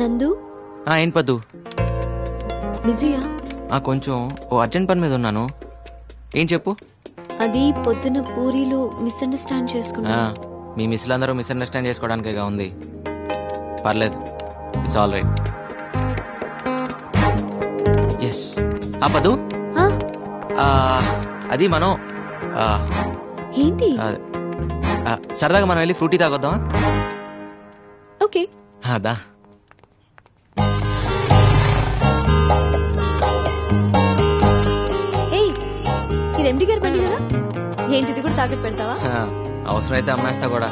నందు ఏం పద్దు బిజీయా? కొంచెం ఓ అర్జెంట్ పని మీద ఉన్నాను. ఏం చెప్పు. అది పొద్దున పూరీలు మిస్అండర్స్టాండ్ చేసుకున్నా. మీ మిస్లు అందరూ మిస్అండర్స్టాండ్ చేసుకోవడానికేగా ఉంది. పర్లేదు, ఇట్స్ ఆల్ రైట్. ఎస్ పద్దు, అది మనం ఏంటి సరదాగా మనం వెళ్ళి ఫ్రూటీ తాగొద్దామా? ఓకే అదా. ఇది ఎండి గారి బండి కదా, ఏంటిది కూడా తాకట్టు పెడతావా? అవసరమైతే అమ్మేస్తా కూడా.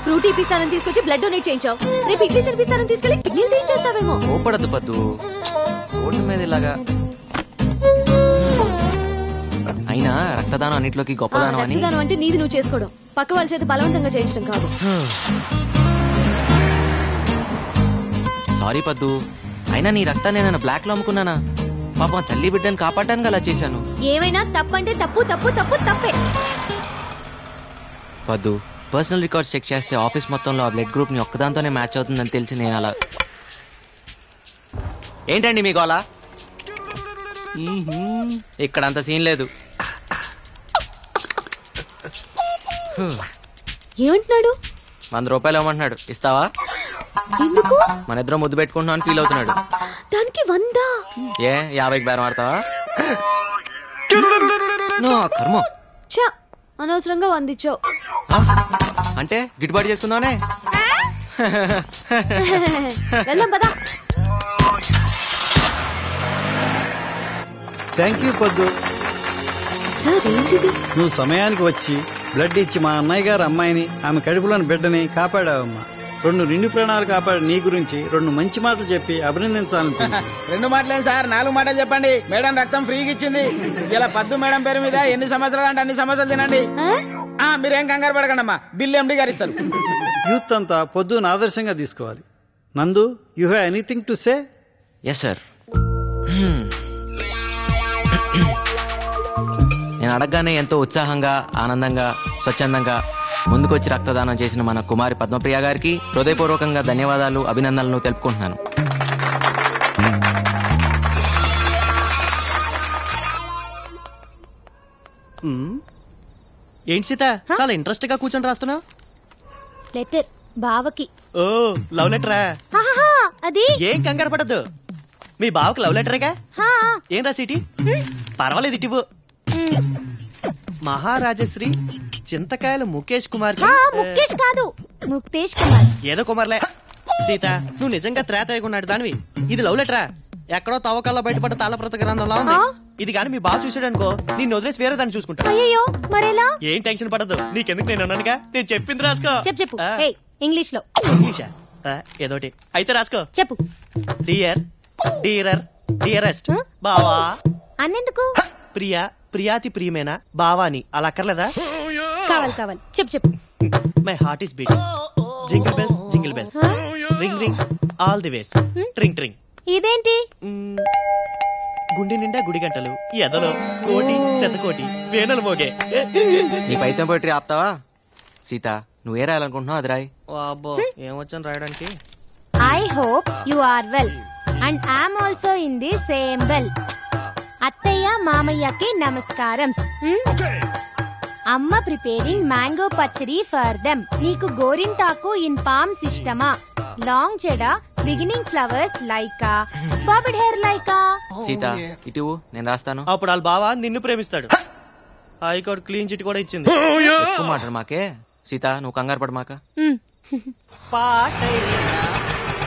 ఫ్రూటీ పిస్తానని తీసుకొచ్చి బ్లడ్ డొనేట్ చేయించావు. రేపు ఇడ్లీ తినిపిస్తానని తీసుకెళ్లి కిడ్నీలు తీయించేస్తావేమో. ఓపడద్దు పద్దు, ఓటు మీద ఇలాగా. అయినా రక్తదానం అన్నిట్లోకి గొప్పదానం అని. రక్తదానం అంటే నీది నువ్వు చేసుకోవడం, పక్క వాళ్ళ చేత బలవంతంగా చేయించడం కాదు. సారీ పద్దు, అయినా నీ రక్తాన్ని నేను బ్లాక్ లో అమ్ముకున్నానా? పాపం తల్లి బిడ్డని కాపాడడానికి అలా చేశాను. ఏమైనా తప్పంటే తప్పు తప్పు తప్పు తప్పే. పద్దు, పర్సనల్ రికార్డ్స్ చెక్ చేస్తే ఆఫీస్ మొత్తంలో ఆ బ్లడ్ గ్రూప్ ని ఒక్కదాంతోనే మ్యాచ్ అవుతుందని తెలిసి నేను అలా. ఏంటండి మీకు అలా? ఇక్కడ అంత సీన్ లేదు. ఏమంటున్నాడు? 100 రూపాయలు ఇవ్వమంటున్నాడు, ఇస్తావా? ఎందుకు? మన ఇద్దరం ముద్దు పెట్టుకుంటున్నాం అని ఫీల్ అవుతున్నాడు. దానికి 100? 50కి బేరం ఆడతావా? కర్మ, అనవసరంగా 100 ఇచ్చావు. అంటే గిట్టుబాటు చేసుకుందామనే. వెళ్దాం పదా. థ్యాంక్ యూ పద్దు. సార్ ఏంటిది? నువ్వు సమయానికి వచ్చి బ్లడ్ ఇచ్చి మా అన్నయ్య గారు అమ్మాయిని, ఆమె కడుపులోని బిడ్డని కాపాడావమ్మా. 2 నిండు ప్రాణాలు కాపాడి నీ గురించి 2 మంచి మాటలు చెప్పి అభినందించాలనుకుంటున్నా. 2 మాటలేం సార్, 4 మాటలు చెప్పండి. మేడం రక్తం ఫ్రీగా ఇచ్చింది. ఇలా పద్దు మేడం పేరు మీద ఎన్ని సంవత్సరాలు అంటే అన్ని సంవత్సరాలు తినండి. మీరేం కంగారు పడకండి అమ్మా, బిల్లు ఎండి గారు ఇస్తారు. యూత్ అంతా పొద్దున ఆదర్శంగా తీసుకోవాలి. Nandu, you have anything to say? Yes sir. నేను అడగగానే ఎంతో ఉత్సాహంగా, ఆనందంగా, స్వచ్ఛందంగా ముందుకొచ్చి రక్తదానం చేసిన మన కుమారి పద్మప్రియ గారికి హృదయపూర్వకంగా ధన్యవాదాలు, అభినందనలు తెలుపుకుంటున్నాను. ఏంటి సీత, చాలా ఇంట్రెస్ట్ గా కూర్చొని రాస్తున్నావు? లెటర్ బావకి. ఓ, లవ్ లెటరా? అది ఏం కంగారు పడద్దు, మీ బావకి లవ్ లెటరేగా. ఏం రాసేటి? పర్వాలేదు, ఇటివు. మహారాజశ్రీ చింతకాయల ముఖేష్ కుమార్. ముఖేష్ కాదు, ముక్తేష్ కుమార్. ఏదో కుమార్లే. సీత, నువ్వు నిజంగా త్రేతయ్యకున్నాడు దానివి. ఇది లవ్ లెటరా? ఎక్కడో తవ్వకాల్లో బయటపడ్డ తాళప్రత గ్రంథంలా ఉంది. ఇది కానీ మీ బాగా చూసాడు అనుకో, నేను వదిలేసి వేరే దాన్ని చూసుకుంటా. అయ్యో మరేలా? ఏం టెన్షన్ పడదు, నీకెందుకు, నేను అన్నానుగా. నేను చెప్పింది రాసుకో. చెప్పు. ఇంగ్లీష్ లో. ఇంగ్లీషా? ఏదోటి అయితే రాసుకో. చెప్పు. డియర్, డీరర్, డియరెస్ట్ బావా. అన్నెందుకు? ప్రియా, ప్రియాతి ప్రియమేనా బావాని అలా అక్కర్లేదా? కావాలి. చెప్పు. My heart is beating. Jingle bells, jingle bells, ring ring all the ways, tring tring. ఇదేంటి? గుండె నిండా గుడి గంటలు, ఎదలో కోటి శతకోటి వేణులు మోగే. నీ పైతం పోయిటరీ ఆపుతావా? సీత, నువ్వే రాయాలనుకుంటున్నావు, అది రాయి. అబ్బో, ఏమొచ్చాను రాయడానికి. I hope you are well and I'm also in the same well. అత్తయ్య మామయ్యకి నమస్కారం. అమ్మ preparing mango pachadi for them. నీకు గోరింటాకు ఇన్ పామ్స్ ఇష్టమా? లాంగ్ చెడా, బిగినింగ్ ఫ్లవర్స్ లైకా, బాబిడ్ హెయిర్ లైకా. సీత, ఇటు నేను రాస్తాను. అప్పుడు వాళ్ళ బావ నిన్ను ప్రేమిస్తాడు. హైకోర్టు క్లీన్ చిట్ కూడా ఇచ్చింది. ఎక్కువ మాట మాకే. సీత, నువ్వు కంగారు పడ మాక.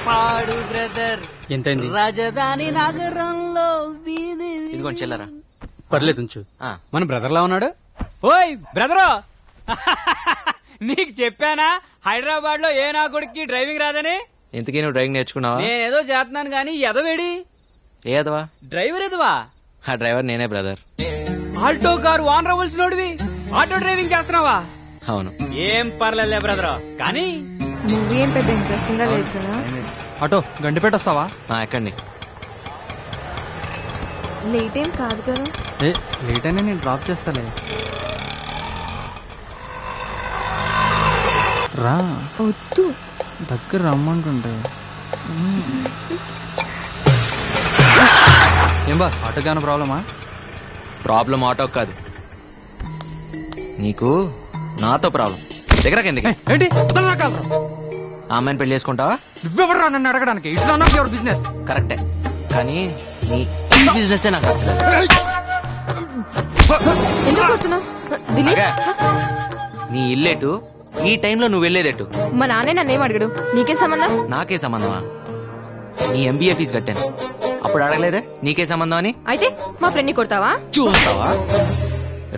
పాడు బ్రదర్, ఎంతైంది? రాజధాని నగరంలో ఇదిగోండి చిల్లరా. పర్లేదు ఉంచు. మన బ్రదర్ లా ఉన్నాడు. ఓయ్ బ్రదరు, నీకు చెప్పానా హైదరాబాద్ లో ఏ నా కొడుక్కి డ్రైవింగ్ రాదని? ఇంతకీ నువ్వు డ్రైవింగ్ నేర్చుకున్నావా? నేనేదో చేస్తున్నాను గానీ ఎదవేడి. ఏ ఎదవా? డ్రైవర్ ఎదవా? ఆ డ్రైవర్ నేనే బ్రదర్. ఆల్టో కారు ఓనర్ అవ్వాల్సినోడివి ఆటో డ్రైవింగ్ చేస్తున్నావా? అవును. ఏం పర్లేదులే బ్రదర్, కానీ మూవీ ఏం పెద్ద ఇంట్రెస్టింగ్ గా లేదు కదా. ఆటో గండిపేట వస్తావా? ఎక్కండి. లేట్ ఏం కాదు కదా. లేట్ అయినా నేను డ్రాప్ చేస్తాలే. రా వద్దు, దగ్గర రమ్మంటుంటే. ఏం బాస్, ఆటోకి ఏమైనా ప్రాబ్లమా? ప్రాబ్లం ఆటో కాదు, నీకు నాతో ప్రాబ్లం. దగ్గరకి ఎందుకు? ఏంటి రకాలు? ఆ అమ్మాయిని పెళ్లి చేసుకుంటావా? నువ్వెవడరా నన్ను అడగడానికి? It's not of your business. కరెక్టే, కానీ నీ బిజినెస్ నాకు నచ్చలేదు. ఎందుకు కొడుతున్నావు దిలీప్? నీ ఇల్లేటు, ఈ టైంలో నువ్వు వెళ్ళేదేటు? మా నాన్నే నన్నేం అడిగాడు, నీకేం సంబంధం? నాకే సంబంధమా? నీ ఎంబీఏ ఫీజు కట్టాను, అప్పుడు అడగలేదే నీకే సంబంధం అని? అయితే మా ఫ్రెండ్ ని కొడతావా? చూస్తావా?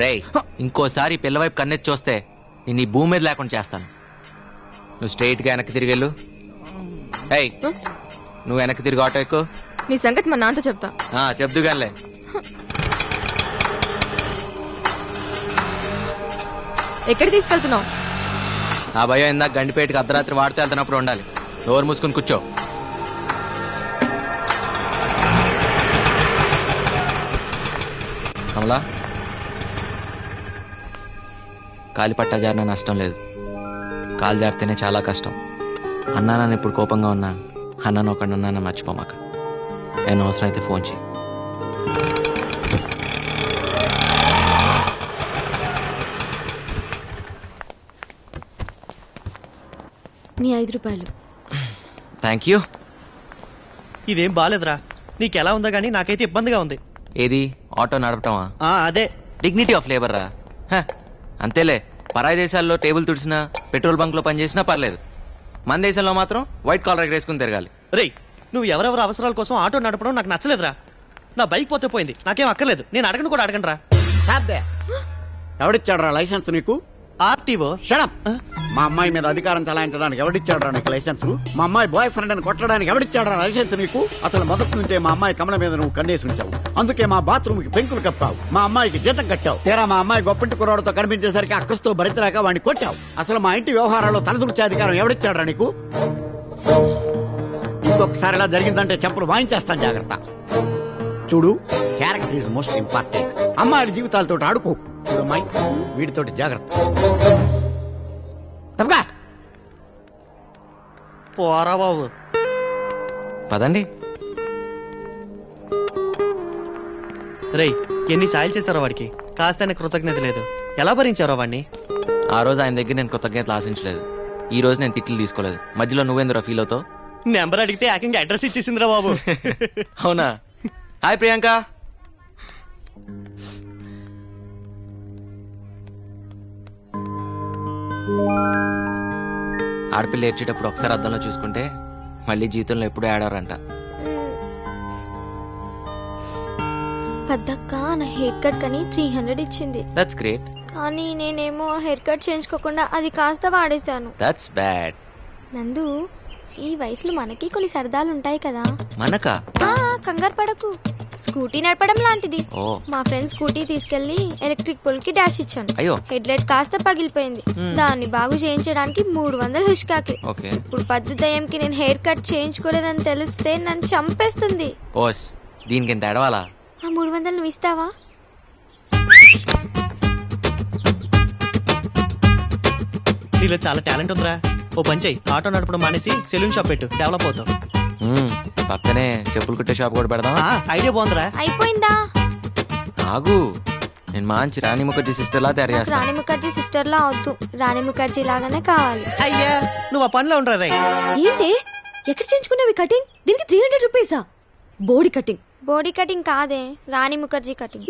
రేయ్, ఇంకోసారి పిల్లవైపు కన్నెత్తి చూస్తే నేను ఈ భూమి మీద లేకుండా చేస్తాను. నువ్వు స్ట్రైట్ గా వెనక్కి తిరిగి వెళ్ళు. ఏయ్, నువ్వు వెనక్కి తిరిగి ఆటో ఎక్కు. నీ సంగతి మా నాన్నతో చెప్తా. చెప్దుగానిలే. ఎక్కడ తీసుకెళ్తున్నావు? నా భయం ఇందాక గండిపేటకి అర్ధరాత్రి వాడితే వెళ్తున్నప్పుడు ఉండాలి. నోరు మూసుకుని కూర్చో. కమలా, కాలి పట్టా జారిన నష్టం లేదు, కాలు జారితేనే చాలా కష్టం. అన్నా నన్ను ఇప్పుడు కోపంగా ఉన్నా, అన్నాను ఒకటి అన్నా మర్చిపోమాక. నేను అవసరం అయితే ఫోన్ చేయి. నీ 5 రూపాయలు. Thank you. ఇదేం బాలేదురా, నీకెలా ఉందో గానీ నాకైతే ఇబ్బందిగా ఉంది. ఏది ఆటో నడపటమా? అదే డిగ్నిటీ ఆఫ్ లేబర్ రా. అంతేలే, పరాయి దేశాల్లో టేబుల్ తుడిచినా పెట్రోల్ బంక్ లో పనిచేసినా పర్లేదు, మన దేశంలో మాత్రం వైట్ కాలర్ వేసుకుని తిరగాలి. రేయ్, నువ్వు ఎవరెవరు అవసరాల కోసం ఆటో నడపడం నాకు నచ్చలేదురా. నా బైక్ పోతే పోయింది, నాకేం అక్కర్లేదు. నేను అడగను కూడా అడగను రా. ఎవడిచ్చాడు రా లైసెన్స్ నీకు? ఆర్టీఓ. షడప్. మా అమ్మాయి మీద అధికారం చలాయించడానికి ఎవడిచ్చాడు రా నీకు లైసెన్స్? మా అమ్మాయి బాయ్ ఫ్రెండ్ అని కొట్టడానికి ఎవడిచ్చాడు రా లైసెన్స్ నీకు? అసలు మొదటి నుంచే మా అమ్మాయి కమల మీద నువ్వు కన్నేసి ఉంచావు, అందుకే మా బాత్రూమ్ కి పెంకులు కప్పావు, మా అమ్మాయికి జీతం కట్టావు. తీరా మా అమ్మాయి గొప్పింటి కుర్రాడితో కనిపించేసరికి అక్కస్తో భరించలేక వాడిని కొట్టావు. అసలు మా ఇంటి వ్యవహారాల్లో తలదూర్చే అధికారం ఎవడిచ్చాడు రా నీకు? ఇంకొకసారి ఇలా జరిగిందంటే చెప్పులు వాయించేస్తాను, జాగ్రత్త. చూడు, క్యారెక్టర్ ఈజ్ మోస్ట్ ఇంపార్టెంట్. అమ్మాయిల జీవితాలతో ఆడుకో. చూడమ్మాయి, వీటితోటి జాగ్రత్త. తప్పగా పోరా బాబు. పదండి. రేయ్, ఎన్ని సాయాలు చేశారో వాడికి, కాస్త కృతజ్ఞత లేదు. ఎలా భరించారో వాడిని? ఆ రోజు ఆయన దగ్గర నేను కృతజ్ఞతలు ఆశించలేదు, ఈ రోజు నేను తిట్లు తీసుకోలేదు. మధ్యలో నువ్వెందురా ఫీల్ అవుతావు? నెంబర్ అడిగితే ఏకంగా అడ్రస్ ఇచ్చేసిందిరా బాబు. అవునా? హాయ్ ప్రియాంక. ఆడపిల్ల ఏడ్చేటప్పుడు ఒకసారి అద్దంలో చూసుకుంటే మళ్ళీ జీవితంలో ఎప్పుడూ ఆడారంట. పెద్దక్క నా హెయిర్ కట్ కని 300 ఇచ్చింది. That's great. కానీ నేనేమో హెయిర్ కట్ చేయించుకోకుండా అది కాస్త వాడేశాను. That's bad. నందు, ఈ వయసులో మనకి కొన్ని సరదాలు ఉంటాయి కదా. మనకా? కంగారు పడకు, స్కూటీ నడపడం లాంటిది. మా ఫ్రెండ్ స్కూటీ తీసుకెళ్లి ఎలక్ట్రిక్ పోల్ కి డాష్ ఇచ్చాను. హెడ్ లైట్ కాస్త పగిలిపోయింది, దాన్ని బాగు చేయించడానికి 300 హుష్కాకి. ఇప్పుడు పద్దు దయ్యంకి నేను హెయిర్ కట్ చేయించుకోలేదని తెలిస్తే నన్ను చంపేస్తుంది. దీనికి ఎంత ఎడవాలా? ఆ 300 నువ్వు ఇస్తావా? నీలో చాలా టాలెంట్ ఉందిరా. ఓ పంచాయి, ఆటో నడపడం మానేసి సెలూన్ షాప్ పెట్టు, డెవలప్ అవుతావు. పక్కనే చెప్పులు కుట్టే షాప్ కూడా పెడదాం. ఐడియా బాగుందిరా. అయిపోయిందా? ఆగు, నేను మంచి రాణి ముఖర్జీ సిస్టర్ లా తయారు చేస్తాను. రాణి ముఖర్జీ సిస్టర్ లా వద్దు, రాణి ముఖర్జీ లాగానే కావాలి. అయ్యా, నువ్వు ఆ పనిలో ఉండరా రే. ఏంటి ఎక్కడ చేయించుకున్నావి కటింగ్? దీనికి 300 రూపీసా? బోడీ కటింగ్? బోడీ కటింగ్ కాదే, రాణి ముఖర్జీ కటింగ్.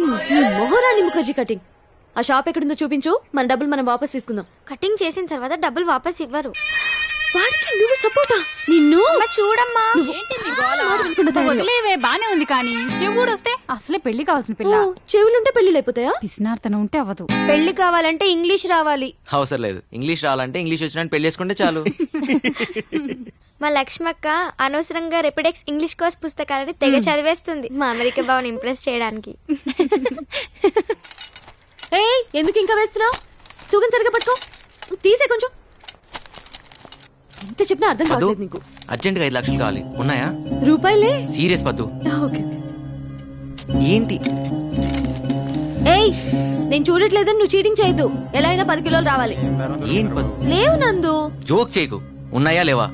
మహారాణి ముఖర్జీ కటింగ్. ఆ షాప్ ఎక్కడుందో చూపించు, మన డబ్బులు మనం వాపస్ తీసుకుందాం. కటింగ్ చేసిన తర్వాత డబ్బులు వాపస్ ఇవ్వరు. వాడికి నువ్వు సపోర్టా? నిన్ను చూడమ్మా. వదిలేవే, బానే ఉంది, కానీ చెవుడు వస్తే అసలే పెళ్లి కావాల్సిన పిల్ల. చెవులుంటే పెళ్లి అయిపోతాయా? పిసినార్తనం ఉంటే అవ్వదు. పెళ్లి కావాలంటే ఇంగ్లీష్ రావాలి. అవసరం లేదు, ఇంగ్లీష్ రావాలంటే ఇంగ్లీష్ వచ్చినట్టు పెళ్లి చేసుకుంటే చాలు. మా లక్ష్మక్క అనవసరంగా రెపిడెక్స్ ఇంగ్లీష్ కోర్స్ పుస్తకాలని తెగ చదివేస్తుంది, మా అమెరికా బావని ఇంప్రెస్ చేయడానికి. ఎందుకు ఇంకా వేస్తున్నావు? తూగం సరిగా పట్టుకో. తీసే కొంచెం. ఎంత చెప్పినా అర్థం కావట్లేదు నీకు. అర్జెంట్ గా 5 లక్షలు కావాలి, ఉన్నాయా? రూపాయలే. సీరియస్ పద్దు. ఓకే. ఏంటి? ఏయ్, నేను చూడట్లేదని నువ్వు చీటింగ్ చేయొద్దు. ఎలా అయినా 10 కిలోలు రావాలి. ఏంటి పద్దు? లేవు నందు. జోక్ చేయకు. ఉన్నాయా లేవా?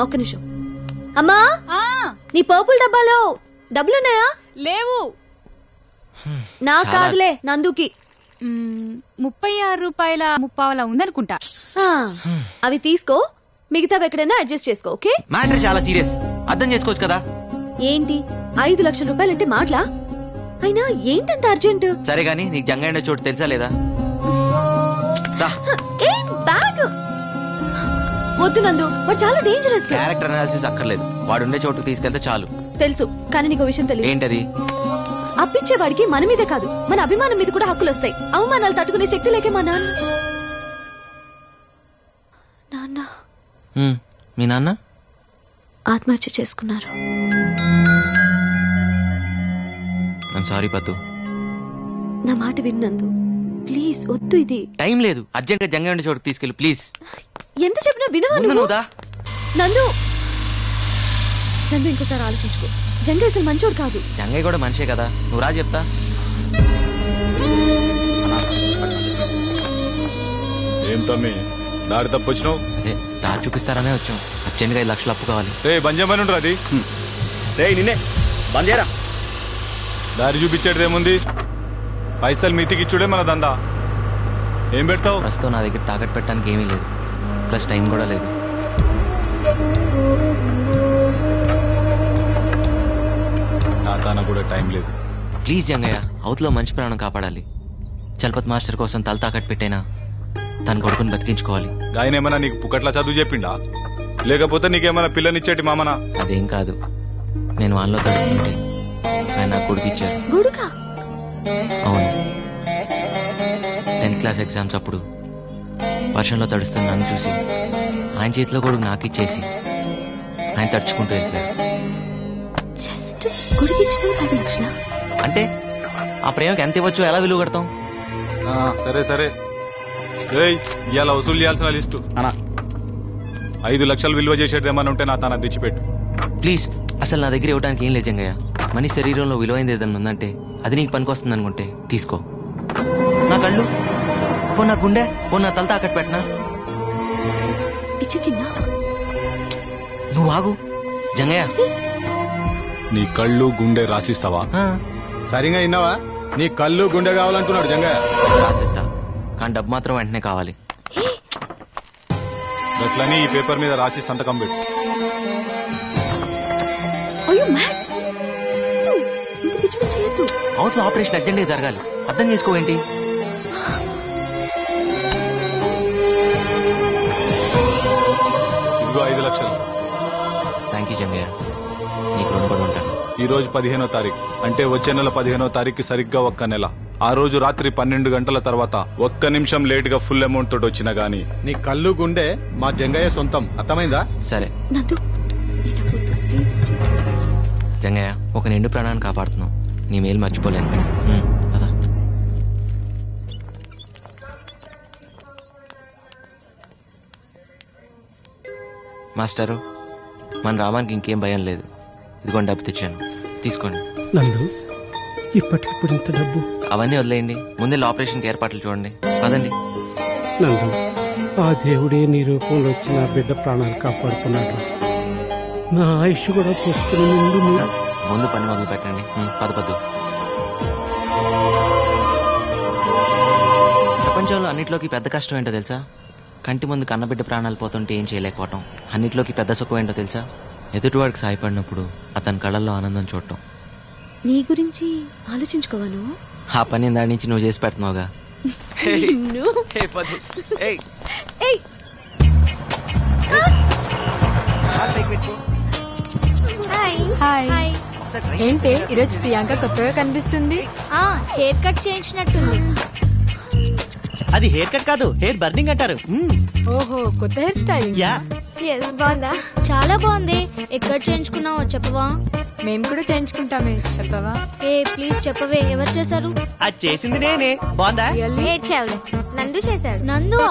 ఒక్క నిమిషం. అమ్మా, నీ పర్పుల్ డబ్బాలో డబ్బులున్నాయా? లేవు. నా కాదులే, నందుకి. 36 రూపాయల 30 ఉందనుకుంటా. అవి తీసుకో, మిగతావి ఎక్కడైనా అడ్జస్ట్ చేసుకో. ఓకే? మ్యాటర్ చాలా సీరియస్, అర్థం చేసుకోవచ్చు కదా. ఏంటి 5 లక్షల రూపాయలంటే మాటలా? అయినా ఏంటంత అర్జెంట్? సరే గానీ నీకు జంగయ్య చోటు తెలుసా లేదా? బ్యాగ్ వద్దు నందు, వాడు చాలా డేంజరస్. క్యారెక్టర్ అనాలిసిస్ అక్కర్లేదు, వాడు ఉండే చోటుకు తీసుకెళ్తే చాలు. తెలుసు, కానీ నీకు విషయం తెలియదు. ఏంటది? అప్పించేవాడికి మన మీదే కాదు, మన అభిమానం మీద కూడా హక్కులు వస్తాయి. అవమానాలు తట్టుకునే శక్తి లేకే మా నాన్న. మీ నాన్న ఆత్మహత్య చేసుకున్నారు. సారీ పద్దు. నా మాట విన్నందు, ప్లీజ్ వద్దు. ఇది టైం లేదు, అర్జెంట్ గా జంగయ్య ఉండే చోటుకు తీసుకెళ్ళి ప్లీజ్. ఎంత చెప్పినా వినవా నువ్వు? నందు, నందు ఇంకోసారి ఆలోచించుకో. జంగయ్య అసలు మంచోడు కాదు. జంగయ్య కూడా మనిషే కదా, నువ్వు రా చెప్తా. ఏం తమ్మి దారి తప్పొచ్చినావు? దారి చూపిస్తారనే వచ్చాం. అర్జెంట్ గా 5 లక్షలు అప్పు కావాలి. బంజమని ఉండరు అది. నిన్నే బంజేరా. దారి చూపించేది ఏముంది? పైసలు మీతికి ఇచ్చుడే మన దందా. ఏం పెడతావు? ప్రస్తుతం నా దగ్గర తాకట్టు పెట్టడానికి ఏమీ లేదు, ప్లస్ టైం కూడా లేదు. నా తాన కూడా టైం లేదు. ప్లీజ్ జంగయ్య, అవతలో మంచి ప్రాణం కాపాడాలి. చలపత్ మాస్టర్ కోసం తల తాకట్టు పెట్టైనా తన కొడుకుని బతికించుకోవాలి. ఆయన ఏమన్నా నీకు పుకట్లా చదువు చెప్పిండా, లేకపోతే నీకేమన్నా పిల్లనిచ్చేటి మామనా? అదేం కాదు, నేను వానలో తడుస్తుంటే ఆయన నాకు కొడుకు ఇచ్చారు. అవును, 10th క్లాస్ ఎగ్జామ్స్ అప్పుడు వర్షంలో తడుస్తున్న నన్ను చూసి ఆయన చేతిలో కొడుకు నాకు ఇచ్చేసి ఆయన తడుచుకుంటూ వెళ్ళిపోయారు. అంటే ఆ ప్రేమకి ఎంత ఇవ్వచ్చు, ఎలా విలువ కడతాం? సరే సరే, ఇవాళ వసూలు చేయాల్సిన లిస్టు 5 లక్షలు విలువ చేసేదేమన్నా ఉంటే నా తన తెచ్చిపెట్టు ప్లీజ్. అసలు నా దగ్గర ఇవ్వడానికి ఏం లేదు జంగయ్య. మనీ శరీరంలో విలువైంది ఏదన్నా ఉందంటే అది నీకు పనికొస్తుంది అనుకుంటే తీసుకో. నా కళ్ళు పో, నా గుండె పో, నా తల తాకట్టు పెట్టనా? నువ్వు ఆగు జంగయ్య. నీ కళ్ళు గుండె రాసిస్తావా? సరిగా విన్నావా? నీ కళ్ళు గుండె కావాలంటున్నాడు జంగయ్య. రాసిస్తా, కానీ డబ్బు మాత్రం వెంటనే కావాలి. అట్లని ఈ పేపర్ మీద రాసి సంతకం పెట్టు. అవతల ఆపరేషన్ అర్జెంట్ గా జరగాలి, అర్థం చేసుకోవేంటి? ఇదిగో 5 లక్షలు. థ్యాంక్ యూ జంగయ్య, నీకు రుణపడి ఉంటాను. ఈ రోజు 15వ తారీఖు, అంటే వచ్చే నెల 15వ తారీఖు సరిగ్గా 1 నెల. ఆ రోజు రాత్రి 12 గంటల తర్వాత 1 నిమిషం లేట్ గా ఫుల్ అమౌంట్ తోటి వచ్చినా గానీ నీ కళ్ళు గుండె మా జంగయ్య సొంతం, అర్థమైందా? సరే జంగయ్య, ఒక నిండు ప్రాణాన్ని కాపాడుతున్నావు, నీ మేలు మర్చిపోలేను. కదా మాస్టరు, మన రామానికి ఇంకేం భయం లేదు. ఇదిగోండి డబ్బు తెచ్చాను, తీసుకోండి. నందు, ఇప్పటికిప్పుడు ఇంత డబ్బు? అవన్నీ వదిలేయండి, ముందే ఆపరేషన్కి ఏర్పాట్లు చూడండి. అదండి నందు, ఆ దేవుడే నీ రూపంలో వచ్చి నా బిడ్డ ప్రాణాలు కాపాడుతున్నాడు. నా ఆయుష్ కూడా పోస్తున్న ముందు పని మొదలు పెట్టండి. పదు ప్రపంచంలో అన్నిట్లోకి పెద్ద కష్టం ఏంటో తెలుసా? కంటి ముందు కన్నబిడ్డ ప్రాణాలు పోతుంటే ఏం చేయలేకపోవటం. అన్నిట్లోకి పెద్ద సుఖం ఏంటో తెలుసా? ఎదుటివాడికి సాయపడినప్పుడు అతని కళ్ళల్లో ఆనందం చూడటం. నీ గురించి ఆలోచించుకోవాను. ఆ పని దాని నుంచి నువ్వు చేసి పెడుతున్నావుగా. ఏంటి ఈరోజు ప్రియాంక కొత్తగా కనిపిస్తుంది? హెయిర్ కట్ చేయించినట్టుంది. అది హెయిర్ కట్ కాదు, హెయిర్ బర్నింగ్ అంటారు. ఓహో, కొత్త హెయిర్ స్టైల్. యా, బాగుందా? చాలా బాగుంది. ఎక్కడ చేయించుకున్నావు చెప్పవా? మేము కూడా చేయించుకుంటామే, చెప్పవా? ఏ ప్లీజ్ చెప్పవే, ఎవరు చేశారు? అది చేసింది నేనే. బాగుందా? నందు చేశాడు. నందు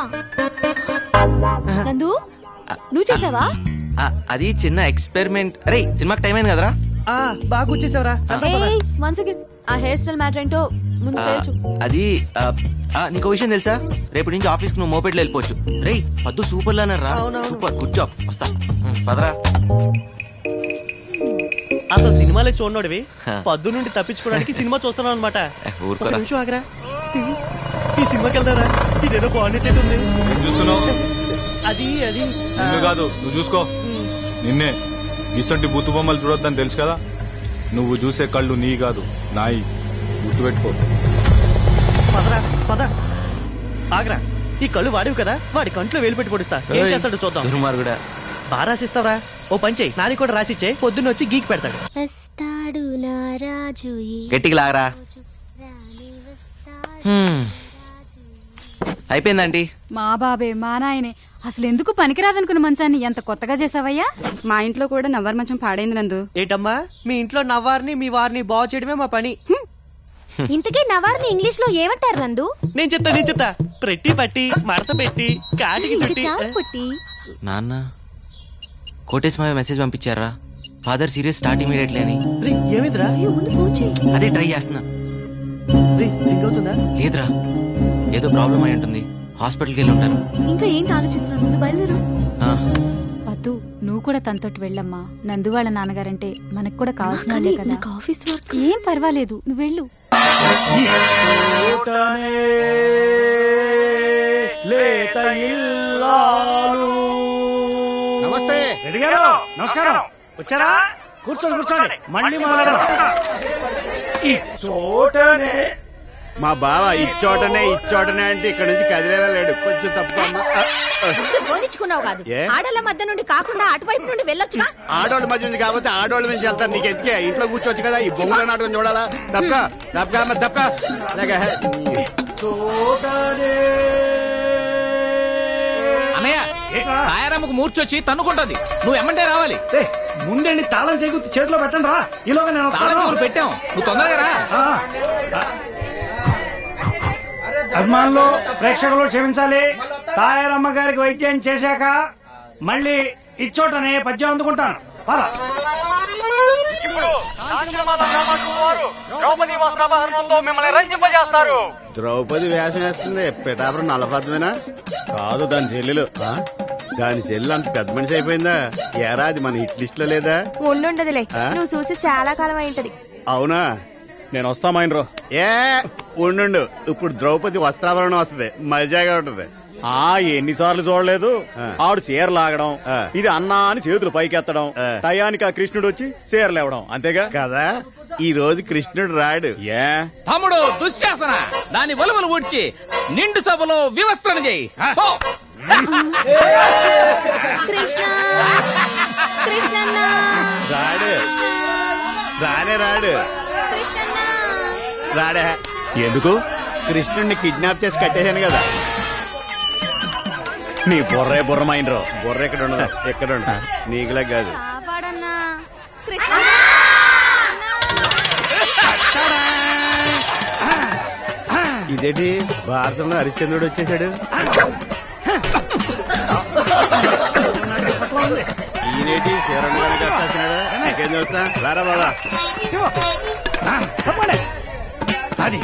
నందు నువ్వు చేసావా? అది చిన్న ఎక్స్పెరిమెంట్. అరే సినిమాకి టైం అయింది కదరా. బాగా కూర్చేసావరా. వన్ సెకండ్, ఆ హెయిర్ స్టైల్ మ్యాటర్ ఏంటో ముందు తెలుసు. అది నీకు విషయం తెలుసా? రేపటి నుంచి ఆఫీస్ కి నువ్వు మోపెట్లో వెళ్ళిపోవచ్చు. రే పద్దు సూపర్ లానరా. Super, good job. వస్తా పదరా. అసలు సినిమాలే చూడనోడివి పద్దు నుండి తప్పించుకోవడానికి సినిమా చూస్తున్నావు అనమాట. నిమిషం ఆగరా, ఈ సినిమాకి వెళ్తారా? ఇదేదో బాగున్నట్టు ఉంది. అది అది నిన్ను కాదు, నువ్వు చూసుకో. నిన్నే ఇసంటి బుత్తు బొమ్మలు చూడొద్దని తెలుసు కదా. నువ్వు చూసే కళ్ళు నీ కాదు, నాయి. గుర్తుపెట్టుకో. పదరా పద. ఆగరా, ఈ కళ్ళు వాడివి కదా, వాడి కంట్లో వేలు పెట్టి పొడుస్తా. ఏం చేస్తాడు చూద్దాం. బాగా రాసిస్తావరా? ఓ పంచే, నాని కూడా రాసిచ్చే. పొద్దున్న వచ్చి గీకి పెడతాడు. గట్టికి లాగరా. అయిపోయిందండి. మా బాబే మా నాయనే అసలు ఎందుకు పనికిరాదనుకున్న మంచాన్ని ఎంత కొత్తగా చేసావయ్యా? మా ఇంట్లో కూడా నవ్వారు మంచం పాడైంది నందు. ఏంటమ్మా, మీ ఇంట్లో నవ్వారిని మీ వారిని బాగు చేయడమే మా పని. ఇంతకీ నవార్ని ఇంగ్లీష్ లో ఏమంటారు నందు? నేను చెప్తా. ప్రట్టి పట్టి, మడత పెట్టి, కాటికి చుట్టి. నాన్న కోటేశ్వర మెసేజ్ పంపించారా? ఫాదర్ సీరియస్, స్టార్ట్ ఇమీడియట్లీ అని. ఏమిద్రా? అదే ట్రై చేస్తున్నా. అవుతుందా? లేదురా, ఏదో ప్రాబ్లం అయి ఉంటుంది. హాస్పిటల్కి వెళ్ళి ఉంటారు. ఇంకా ఏంటి ఆలోచిస్తున్నావు? ముందు బయలుదేరు. పద్దు, నువ్వు కూడా తనతోటి వెళ్ళమ్మా. నందు వాళ్ళ నాన్నగారంటే మనకు కూడా కావాల్సిన వాళ్ళే కదా. Office work. ఏం పర్వాలేదు, నువ్వు వెళ్ళు. నమస్తే. నమస్కారం. వచ్చారా? కూర్చోండి. మళ్ళీ మాట్లాడదాం. ఈ చోటనే మా బావ ఇచ్చోటనే అంటే ఇక్కడ నుంచి కదిలేలా లేడు. కొంచెం తప్పుకోమ్మా. పోనిచ్చుకున్నావు కాదు, ఆడోళ్ళ మధ్య నుండి కాకుండా అటువైపు నుండి వెళ్ళొచ్చుగా. ఆడోళ్ళ మధ్య నుంచి కాబట్టి ఆడోళ్ళ నుంచి వెళ్తాను. నీకు ఎందుకే? ఇంట్లో కూర్చోవచ్చు కదా. ఈ బొమ్మల నాటకం చూడాలా? తప్పక అన్నయ్య, తాయారమ్మకు మూర్చొచ్చి తన్నుకుంటుంది. నువ్వు ఎమ్మంటే రావాలి. ముందండి తాళం చేకూర్చి చేతిలో పెట్టండి రా. ఈలోగా నేను తాళం పెట్టాం, నువ్వు తొందరగా రా. అభిమానులు, ప్రేక్షకులు క్షమించాలి. తాయారమ్మ గారికి వైద్యం చేశాక మళ్ళీ ఇచ్చోటనే పద్యం అందుకుంటాను. పద. ద్రౌపది వేషం వేస్తుంది. పిఠాపురం నల్లపద్మేనా? కాదు, దాని చెల్లెలు. దాని చెల్లెలు అంత పెద్ద మనిషి అయిపోయిందా? ఏరా, అది మన హిట్ లిస్ట్ లో లేదా? ఉండుండదులే, నువ్వు చూసి చాలా కాలం అయింటది. అవునా? నేను వస్తామైనరో. ఉండు, ఇప్పుడు ద్రౌపది వస్త్రాభరణం వస్తుంది, మజాగా ఉంటది. ఎన్నిసార్లు చూడలేదు. ఆవిడ చీర లాగడం, ఇది అన్నా అని చేతులు పైకెత్తడం, టయానికి ఆ కృష్ణుడు వచ్చి చీర లేవడం, అంతేగా కదా. ఈ రోజు కృష్ణుడు రాడు. తమ్ముడు దుశ్శాసన, దాని వలువలు ఊడ్చి నిండు సభలో వివస్త్రణ చేయి. రాడే. ఎందుకు? కృష్ణుడిని కిడ్నాప్ చేసి కట్టేశాను కదా. నీ బుర్రమైనరో. బుర్ర ఎక్కడ ఉండదు, ఎక్కడ ఉండదు. నీకులా కాదు. ఇదేంటి భారతంలో హరిశ్చంద్రుడు వచ్చేసాడు. ఈయనేటి శివరణ్ గారికి వచ్చేసినాడు. ఇంకేం చూస్తా. రారా బాబా. అది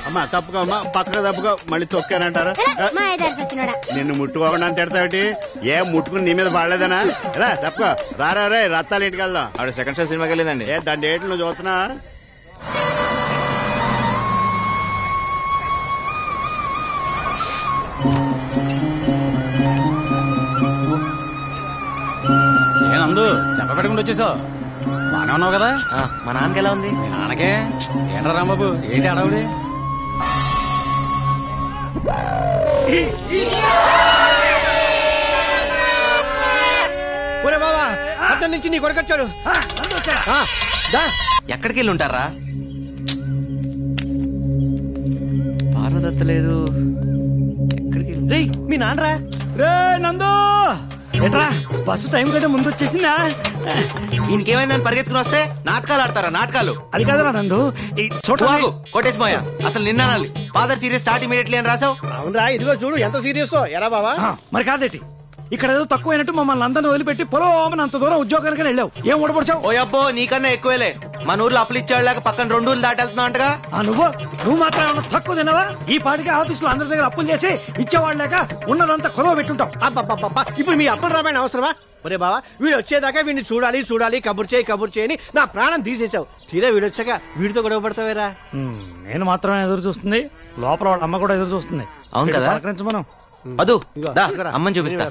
అమ్మా, తప్పుకో అమ్మా, పక్కగా తప్పుకో. మళ్ళీ తొక్కానంటారా? నిన్ను ముట్టుకోకుండా తిడతావిటి? ఏం ముట్టుకుని నీ మీద పడలేదనా? ఎలా తప్పుకో. రారా రే, రత్తాలు ఇంటికి వెళ్దాం. ఆవిడ సెకండ్ షో సినిమాకి వెళ్ళిందండి. దాని డేట్లు నువ్వు చూస్తున్నా? ఏనందు చెప్పబెట్టకుండా వచ్చేసావు? బానే ఉన్నావు కదా? మా నాన్నకి ఎలా ఉంది? మీ నాన్నకే ఏంట్రా రాంబాబు, ఏంటి అడవుడి? ఒరే బాబా, పట్టణం నుంచి నీ కొడుకొచ్చాడు. ఎక్కడికి వెళ్ళి ఉంటారా? పార్వదత్త లేదు. ఎక్కడికి? రేయ్ మీ నాన్నరా? రే నందు ఎట్రా బస్సు టైం కంటే ముందు వచ్చేసిందా? ఇంకేమైందని పరిగెత్తుకుని వస్తే నాటకాలు ఆడతారా? నాటకాలు అది కాదురా నందు. కోటేష్ మాయ అసలు నిన్న ఫాదర్ సీరియస్ స్టార్ట్ ఇమీడియట్లీ అని రాసావు. అవునరా, ఇదిగో చూడు ఎంత సీరియస్. ఎరా బావా? మరి కాదేటి, ఇక్కడ ఏదో తక్కువైనట్టు మమ్మల్ని అందరిని వదిలిపెట్టి పొలం అంత దూరం ఉద్యోగానికి వెళ్ళావు. ఏం ఓడపడిచావు? ఓ అబ్బో, నీకన్నా ఎక్కువేలే. మన ఊర్లో అప్పులు ఇచ్చేవాళ్ళక పక్కన 2 ఊర్లు దాటెళ్తున్నావు అంటగా. నువ్వు మాత్రం ఏమన్నా తక్కువ తినవా? ఈ పాటికి ఆఫీసులో అందరి దగ్గర అప్పులు చేసి ఇచ్చేవాళ్ళు లేక ఉన్నదంతా కొదవ పెట్టుంటావు. ఇప్పుడు మీ అప్పులు రామాయణ అవసరమా? ఒరే బావా, వీడు వచ్చేదాకా వీడిని చూడాలి చూడాలి కబుర్ చేయని నా ప్రాణం తీసేసావు. తీరా వీడు వచ్చాక వీడితో గొడవ పడతావేరా? నేను మాత్రమే ఎదురు చూస్తుంది, లోపల వాళ్ళ అమ్మ కూడా ఎదురు చూస్తుంది. అవును కదా? మనం అదు అమ్మని చూపిస్తా.